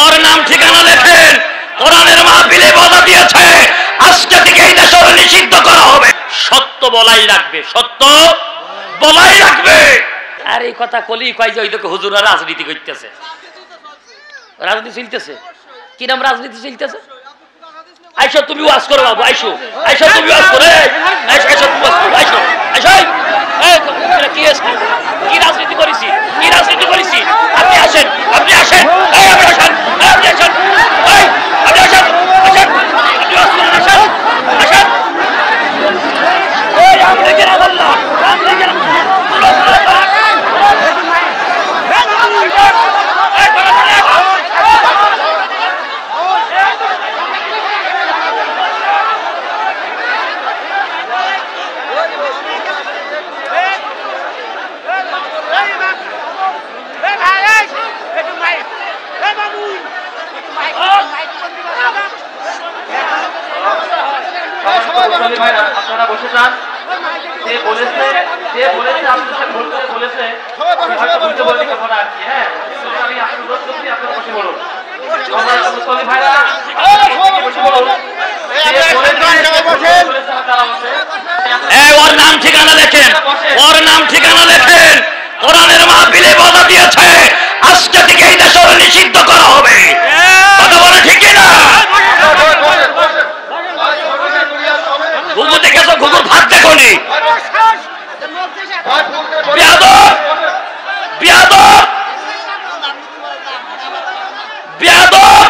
ওর নাম ঠিকানা লেখেন। কোরআনের মাহফিলে বাধা দিয়েছে, আজকে থেকে এই দেশে নিষিদ্ধ করা হবে। সত্য বলাই রাখবে, সত্য বলাই রাখবে। আর এই কথা কলি কয় যে ওই দেখো হুজুরা রাজনীতি করতেছে, রাজনীতি চলতেছে। কি নাম রাজনীতি চলতেছে? আইসো তুমি ওয়াজ করো বাবু, আইসো আইসো তুমি ওয়াজ করে, আইসো আইসো তুমি ওয়াজ করো, আইসো আইসো। কি রাজনীতি করেছি, কি রাজনীতি করেছি? আপনি আসেন, আপনি আসেন, আপনি আসেন, আপনি আসেন, আপনি আসেন, আসেন, আপনি ওয়াজ করেন, আসেন, আসেন। ওই আপনি কেনা বললাম, আপনি কেনা আপনারা বসে যান। যে বলেছে আপনাদের বলেছে বলতে বলতে কেমন আর কি। হ্যাঁ, আমি আপনার অনুরোধ করছি, আপনারা বসে বলুন। মুসলিম ভাইরা বসে বলুন। ওর নাম ঠিকানা লেখেন, ওর নাম ঠিকানা লেখেন। কোরআনের মাহফিলে বাধা দিয়েছে, আজকে থেকে এই দেশে নিষিদ্ধ করা হবে। কথা বলে ঠিক না? ঘুঘু দেখেছো? ঘুঘুর ভাত দেখোনি? বিয়াদব, বিয়াদব, বিয়াদব।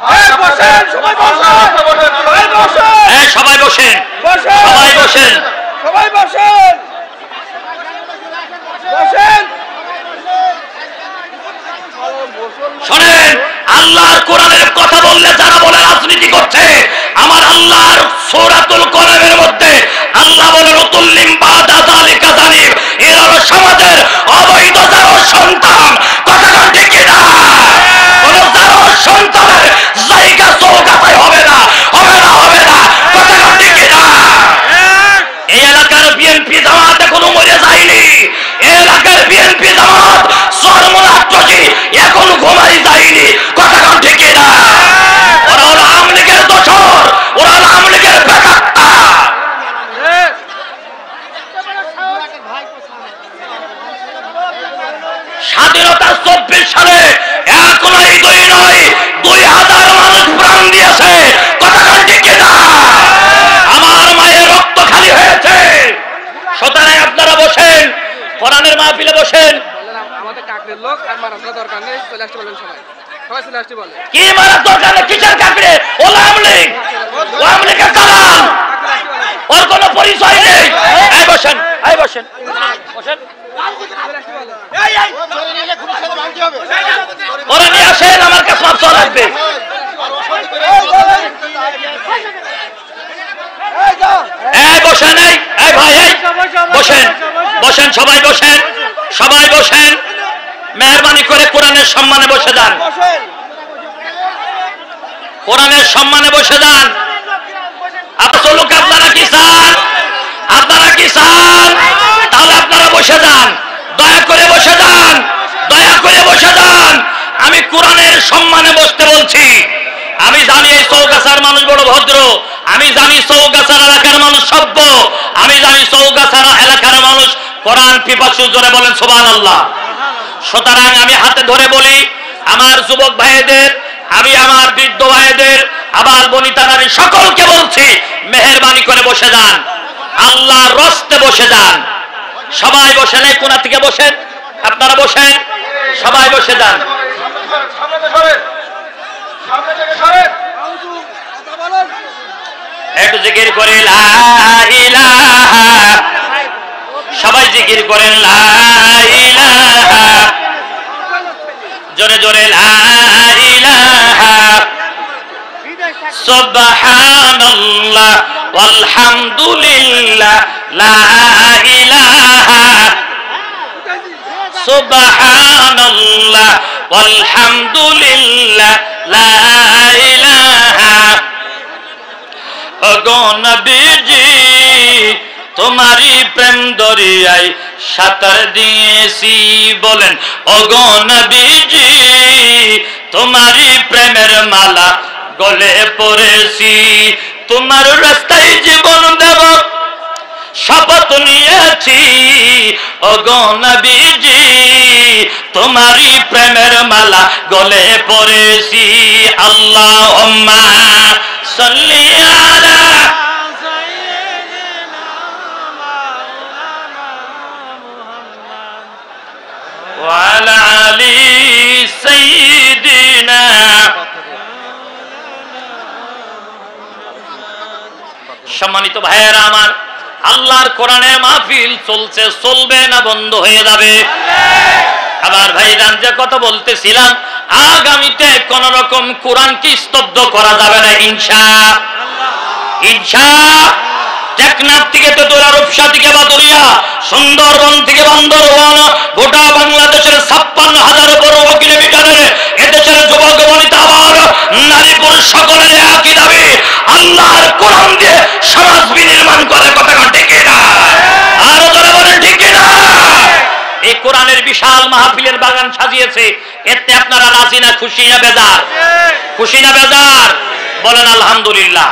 সবাই বসেন, সবাই বসেন, সবাই বসেন, বসেন। শোনেন, আল্লাহর কোরআনের কথা বললে যারা বলে রাজনীতি করছে, আমার আল্লাহর সূরাতুল কলমের মধ্যে আল্লাহ বলেন উতুল্লিম বাদা যালিকা জানিব, এরা হলো সমাজের অবৈধ জারো সন্তান। কথা ঠিক কি না? কোন জারো সন্তানের জায়গা চৌকাতায় হবে না, হবে না, হবে না। কথা ঠিক কি না? এই এলাকার বিএনপি জামাত এখনো মরে যায়নি। এই এলাকার বিএনপি জামাত সর্বনাত্মী এখনো ঘুমাই যায়নি। কথা ঠিক কি না? ওরা হলো আওয়ামী লীগের দোসর, ওরা হলো আওয়ামী লীগের বেকাত্তা। স্বাধীনতা 24 সালে 1 নয় 2 নয় 2000 মানুষ প্রাণ দিয়েছে। কথা ঠিক কি না? আমার মায়ের রক্ত খালি হয়েছে। সুতরাং আপনারা বসেন, কোরআনের মাহফিলে বসেন। আমাদের কাকড়ের লোক আর মারার দরকার নেই, চলে আসতে বলেন সবাই, সবাই চলে আসতে বলে। কি মারার দরকার নেই? কিসের কাকড়ে? ও আওয়ামী লীগ, ও আওয়ামী লীগের দালাল, ওর কোনো পরিচয় নেই। এই বসেন, এই বসেন, বসেন। ওরা নিয়ে আসেন, আমার কাছে সব লাগবে। এই বসেন, এই ভাই, এই বসেন, বসেন, সবাই বসেন, সবাই বসেন। মেহরবানি করে কোরআনের সম্মানে বসে যান, কোরআনের সম্মানে বসে যান। চলুক, আপনারা কি চান? আপনারা কি চান? তাহলে আপনারা বসে যান, দয়া করে বসে যান, দয়া করে বসে যান। আমি কোরআনের সম্মানে বসতে বলছি। আমি জানি এই চৌগাছার মানুষ বড় ভদ্র, আমি জানি চৌগাছার এলাকার মানুষ সভ্য, আমি জানি চৌগাছার এলাকার মানুষ কোরআন পিপাসু। জোরে বলেন সুবহানাল্লাহ। সুতরাং আমি হাতে ধরে বলি, আমার যুবক ভাইদের, আমি আমার বৃদ্ধ ভাইদের, আবার বনিতা নারী সকলকে বলছি, মেহেরবানি করে বসে যান, আল্লাহর রাস্তে বসে যান। সবাই বসেন, এই কোণা থেকে বসেন, আপনারা বসেন, সবাই বসে যান। একটু জিকির করে লা ইলাহা, সবাই জিকির করেন লা ইলাহা, জোরে জোরে লা ইলাহা, সুবহানাল্লাহ ওয়ালহামদুলিল্লাহ, লা ইলাহা, সুবহানাল্লাহ ওয়ালহামদুলিল্লাহ, লা ইলাহা। ওগো নবীজি তোমারই প্রেম দরিয়ায় সাঁতার দিয়েছি বলেন ওগো নবীজি তোমারই প্রেমের মালা গলে পড়েছি তোমার রাস্তায় জীবন দেব শপথ নিয়েছি ওগো নবীজি তোমারই প্রেমের মালা গলে পড়েছি আল্লাহুম্মা সাল্লি আলা ওয়া আলা আলি সাইয়্যিদিনা সম্মানিত ভাইয়েরা আমার আল্লাহর কোরআনের মাহফিল চলছে চলবে না বন্ধ হয়ে যাবে আবার ভাইজান যে কথা বলতেছিলাম আগামীতে কোন রকম কোরআনকে স্তব্ধ করা যাবে না ইনশাআল্লাহ টেকনাফ থেকে তেতুলিয়া রূপসা থেকে বাদুরিয়া সুন্দরবন থেকে বান্দরবান গোটা বাংলাদেশের 56,000 বর্গ কিলোমিটারের এদেশের যুবক বনিতা আবার নারী পুরুষ সকলের একই দাবি আল্লাহর কোরআন দিয়ে সমাজ বিনির্মাণ করে কথা ঠিক না আরো জোরে বলেন ঠিক না এই কোরআনের বিশাল মাহফিলের বাগান সাজিয়েছে এতে আপনারা রাজি না খুশি না বেজার বলেন আলহামদুলিল্লাহ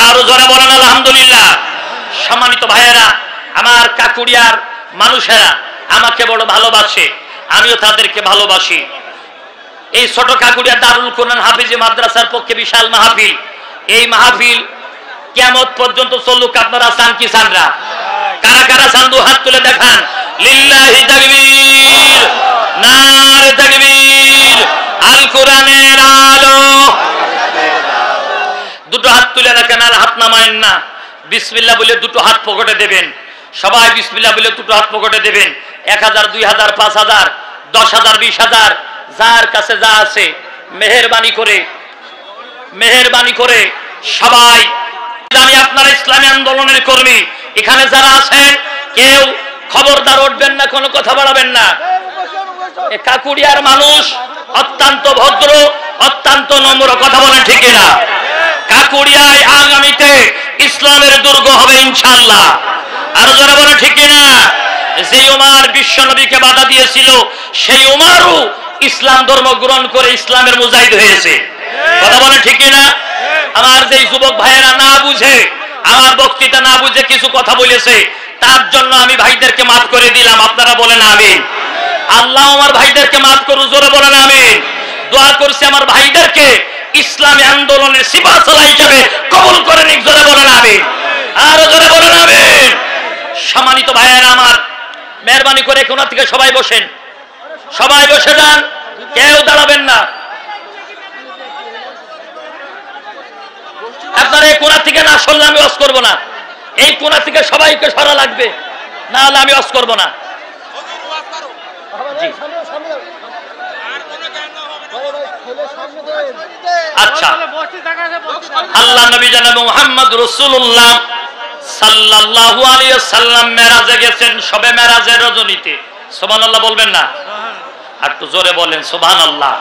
আরো জোরে বলেন আলহামদুলিল্লাহ সম্মানিত ভাইয়েরা আমার কাকুড়িয়ার মানুষেরা আমাকে বড় ভালোবাসে আমিও তাদেরকে ভালোবাসি এই ছোট কাকুড়িয়া দারুল কোরআন হাফিজি মাদ্রাসার পক্ষে বিশাল মাহফিল এই মাহফিল কিয়ামত পর্যন্ত চলুক আপনারা চান কি চান না কারা কারা চান দু হাত তুলে দেখান লিল্লাহি তাকবীর নারে তাকবীর আল কোরআনের আলো দুটো হাত তুলে রাখেন আর হাত নামায়েন না বিসমিল্লাহ বলে দুটো হাত পকেটে দেবেন সবাই বিসমিল্লাহ বলে দুটো হাত পকেটে দেবেন 1000 2000 5000 10000 20000 যার কাছে যা আছে মেহেরবানি করে সবাই জানি আপনারা ইসলামী আন্দোলনের কর্মী এখানে যারা আছেন কেউ খবরদার উঠবেন না কোনো কথা বাড়াবেন না এই কাকুড়িয়ার মানুষ অত্যন্ত ভদ্র অত্যন্ত নম্র কথা বলেন ঠিক না কাকুড়িয়ায় আগামীতে ইসলামের দুর্গ হবে ইনশাআল্লাহ আর যারা বলে ঠিক না যে ওমর বিশ্বনবীকে বাধা দিয়েছিল সেই ওমরও ইসলাম ধর্ম গ্রহণ করে ইসলামের মুজাহিদ হয়েছে কথা বলে ঠিক না আমার যে যুবক ভাইয়েরা না বুঝে আমার বক্তৃতা না বুঝে কিছু কথা বলেছে তার জন্য আমি ভাইদেরকে মাফ করে দিলাম আপনারা বলেন আমিন আল্লাহ আমার ভাইদেরকে মাফ করুন জোরে বলেন আমিন দোয়া করছি আমার ভাইদেরকে ইসলামী আন্দোলনের সিপাহসালা হিসেবে কবুল করে নিক জোরে বলেন আমিন আর জোরে বলেন আমিন সম্মানিত ভাইয়েরা আমার মেহেরবানি করে কোণা থেকে সবাই বসে যান কেউ দাঁড়াবেন না আপনারা এই কোণা থেকে না সরলে আমি ওয়াজ করবো না এই কোণা থেকে সবাইকে সরা লাগবে না হলে আমি ওয়াজ করবো না আচ্ছা আল্লাহ নবী জনাব মুহাম্মদ রাসূলুল্লাহ সাল্লাল্লাহু আলাইহি ওয়াসাল্লাম মেরাজে গেছেন শবে মেরাজের রজনীতে সুবহানাল্লাহ বলবেন না আর একটু জোরে বলেন সুবহানাল্লাহ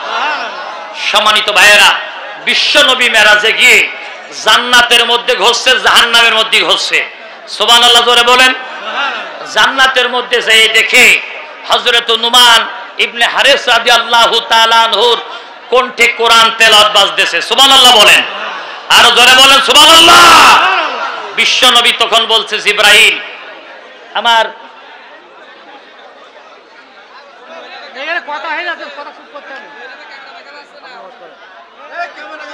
সম্মানিত ভাইয়েরা বিশ্ব নবী মেরাজে গিয়ে জান্নাতের মধ্যে ঘুরছে জাহান্নামের মধ্যে ঘুরছে সুবহানাল্লাহ জোরে বলেন জান্নাতের মধ্যে যেয়ে দেখে হযরত নুমান ইবনে হারিস রাদিয়াল্লাহু তাআলা আনহুর কণ্ঠে কোরআন তেলাওয়াত বাজতেছে সুবহানাল্লাহ বলেন আর জোরে বলেন সুবহানাল্লাহ বিশ্ব নবী তখন বলছে জিবরাইল আমার কথা হয়ে যাচ্ছে কথা চুপ করতে হবে এই ক্যামেরা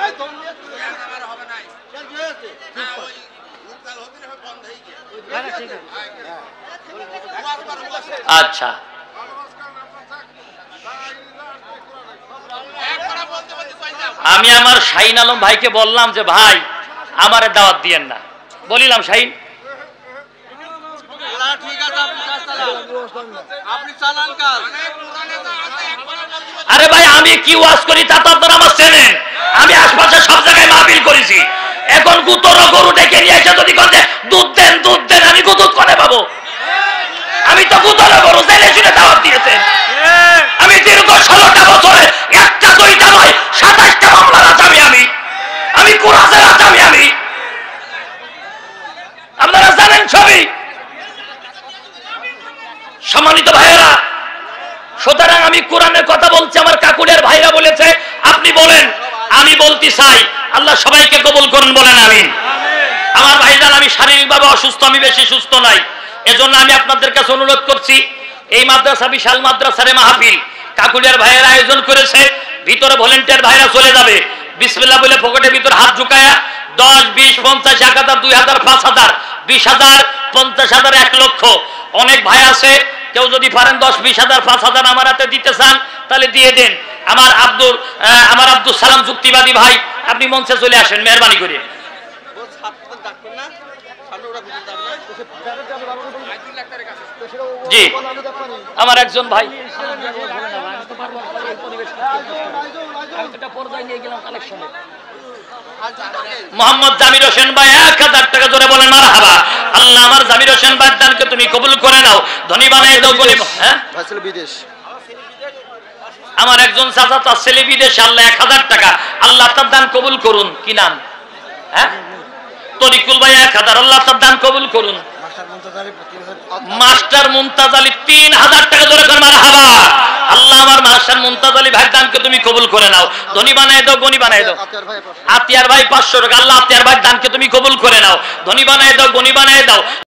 এই দম দিয়ে ক্যামেরা হবে না চল জয়েছে হ্যাঁ ওই উত্তাল হবে না বন্ধ হয়ে গেছে ঠিক আছে আচ্ছা আমি আমার শাহিন আলম ভাইকে বললাম যে ভাই আমারে দাওয়াত দিয়েন না বলিলাম শাহিন আরে ভাই আমি কি ওয়াজ করি তা তো আপনারা আমার চেনেন আমি আশপাশে সব জায়গায় মাহফিল করেছি এখন গুতর গরু ডেকে নিয়ে এসে যদি বলতে দুধ দেন আমি দুধ করে পাবো আমি তো গুতর গরু জেনে শুনে দাওয়াত দিয়েছেন আমি দীর্ঘ 16টা বছরে একটা দুইটা নয় 27টা মামলার আসামি আমি কোরআনের আসামি আমি আপনারা জানেন সবই। সম্মানিত ভাইয়েরা, সুতরাং আমি কোরআনের কথা বলছি, আমার কাকুরের ভাইরা বলেছে আপনি বলেন, আমি বলতে চাই, আল্লাহ সবাইকে কবুল করুন, বলেন আমিন। আমার ভাইজান, আমি শারীরিকভাবে অসুস্থ, আমি বেশি সুস্থ নাই, এজন্য আমি আপনাদের কাছে অনুরোধ করছি, এই মাদ্রাসা বিশাল মাদ্রাসারে মাহফিল কাকুরিয়ার ভাইয়েরা আয়োজন করেছে, ভিতরে ভলেন্টিয়ার ভাইরা চলে যাবে, বিসমিল্লাহ বলে পকেটের ভিতর হাত ঢুকায়া 10, 20, 50, 1000, 2000, 5000, 20000, 50000, 1 লক্ষ, অনেক ভাই আছে, কেউ যদি পারেন 10, 20,000, 5,000 আমার হাতে দিতে চান তাহলে দিয়ে দেন। আমার আব্দুল সালাম যুক্তিবাদী ভাই, আপনি মঞ্চে চলে আসেন মেহরবানি করে। জি, আমার একজন ভাই মোহাম্মদ জামির হোসেন ভাই 1000 টাকা জোরে বলেন মারহাবা। আল্লাহ আমার জামির হোসেন ভাই দানকে তুমি কবুল করে নাও, ধনী বানাই দাও, গরিব। হ্যাঁ, বিদেশ আমার একজন চাচা, তার ছেলে বিদেশে, আল্লাহ 1000 টাকা, আল্লাহ তার দান কবুল করুন। কি নাম? হ্যাঁ, তরিকুল ভাই 1000, আল্লাহ তার দান কবুল করুন। মাস্টার মুমতাজ আলী 3000 টাকা জোরে করে মারহাবা। আল্লাহ আমার মাস্টার মুমতাজ আলী ভাই দানকে তুমি কবুল করে নাও, ধনী বানাই দাও, গনি বানাই দাও। আতিয়ার ভাই 500 টাকা, আল্লাহ আতিয়ার ভাই দানকে তুমি কবুল করে নাও, ধনী বানাই দাও, গনি বানাই দাও।